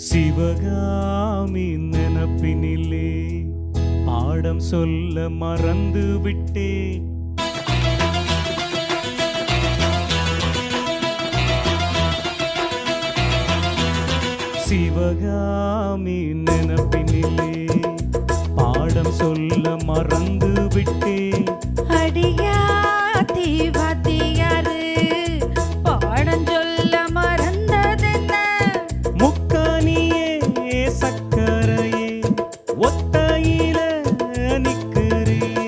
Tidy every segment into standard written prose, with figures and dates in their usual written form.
சிவகாமி நினப்பினிலே பாடம் சொல்ல மறந்து விட்டேன். சிவகாமி நினப்பினிலே பாடம் சொல்ல மறந்து விட்டேன். அடியாத்தி வாத்தியாரு பாடம் சொல்ல மறந்ததென்ன? முக்கானியே சக்கரையே ஒத்தையில நிக்கிறியே.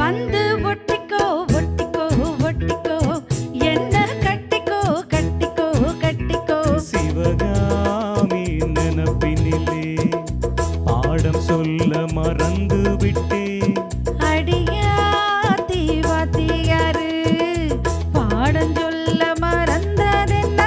வந்து ஒட்டிக்கோ ஒட்டிக்கோ ஒட்டிக்கோ என்ன கட்டிக்கோ கட்டிக்கோ கட்டிக்கோ. சிவகாமி நினப்பினிலே பாடம் சொல்ல மறந்து விட்டேன். அடியாத்தி வாத்தியாரு பாடம் சொல்ல மறந்ததென்ன?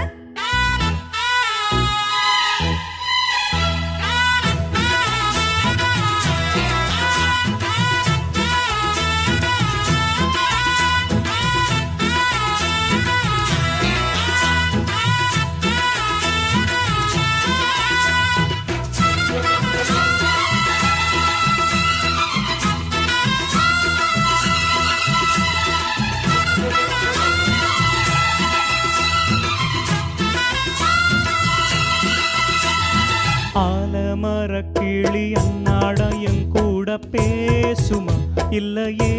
ஆலமரக்கிளி அன்னாடம் என் கூட பேசுமா இல்லையே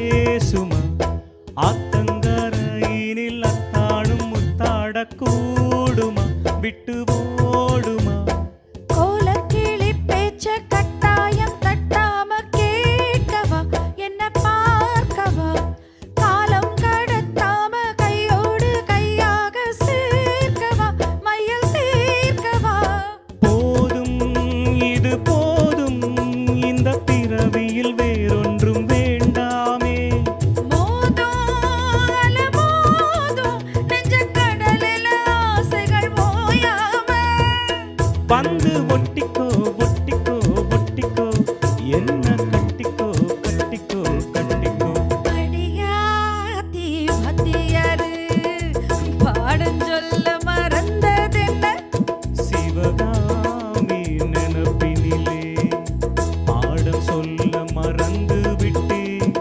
சுமா? ஆத்தங்கரையினில் அத்தாடும் முத்தாட கூடுமா விட்டு ஓடுமா? கோலக்கிளி பேச்ச கட்டாயம் தட்டாம கேட்கவா என்ன பார்க்கவா? காலம் கடத்தாம கையோடு கையாக சேர்க்கவா மையல் தீர்க்கவா? போதும் இது போதும் இந்த பிறவியில் வேறொன்றும் வேண்டாமே. மோதும் அலமோதும் நெஞ்ச கடலில் ஆசைகள் ஓயாம. வந்து ஒட்டிக்கோ ஒட்டிக்கோ ஒட்டிக்கோ என்ன கட்டிக்கோ கட்டிக்கோ கட்டிக்கோ. அடியாத்தி வாத்தியாரு பாடம் சொல்ல மறந்ததென்ன? சிவகாமி நினப்பினிலே பாடம் சொல்ல மறந்து விட்டேன்.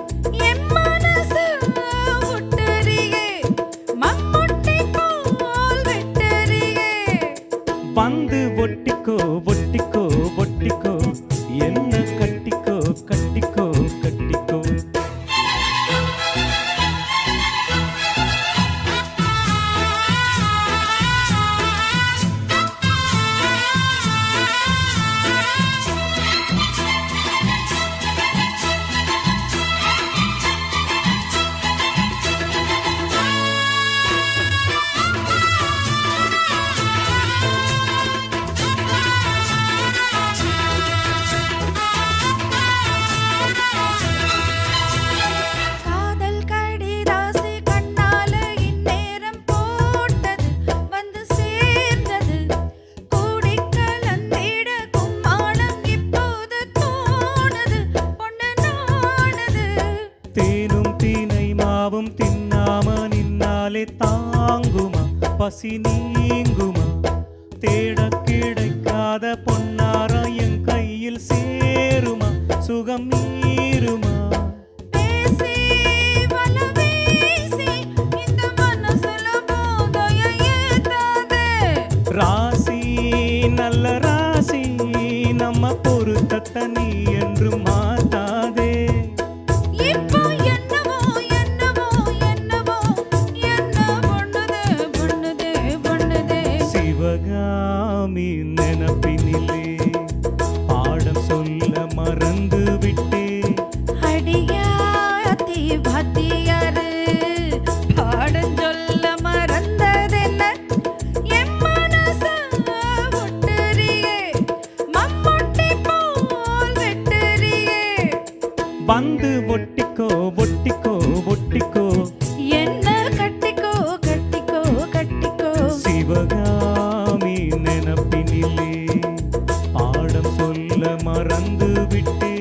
என் மனசு ஒட்டறியே மம்முட்டி போல் வெட்டறியே. வந்து ஒட்டிக்கோ ஒட்டிக்கோ ஒட்டிக்கோ என்ன கட்டிக்கோ கட்டிக்கோ கட்டிக்கோ. காதல் கடிதாசி கண்ணால இந்நேரம் போட்டது வந்து சேர்ந்தது. கூடி கலந்திட கும்மாளம் இப்போது தோணுது பொண்ணு நாணுது. தேனும் தீனை மாவும் தின்னாம நின்னாலே தாங்குமா பசி நீங்குமா? தேட கிடைக்காத பொன்னாரம் என் கையில் சேருமா சுகம் நீருமா? பேசி வல வீசி இந்த மனசுல போதைய ஏத்தாதே. ராசி நல்ல ராசி நம்ம பொருத்தத்தை நீ என்று மாத்தாதே. இப்போ என்னவோ என்னவோ என்னவோ என்ன பண்ணுதே பண்ணுதே பண்ணுதே. சிவகாமி நினப்பினிலே பாடம் சொல்ல மறந்து விட்டேன். அடியாத்தி வாத்தியாரு பாடம் சொல்ல மறந்ததென்ன? என் மனச ஒட்டறியே மம்முட்டி போல் வெட்டறியே. வந்து ஒட்டிக்கோ ஒட்டிக்கோ ஒட்டிக்கோ என்ன கட்டிக்கோ கட்டிக்கோ கட்டிக்கோ. சிவகாமி நினப்பினிலே பாடம் சொல்ல மறந்து விட்டேன்.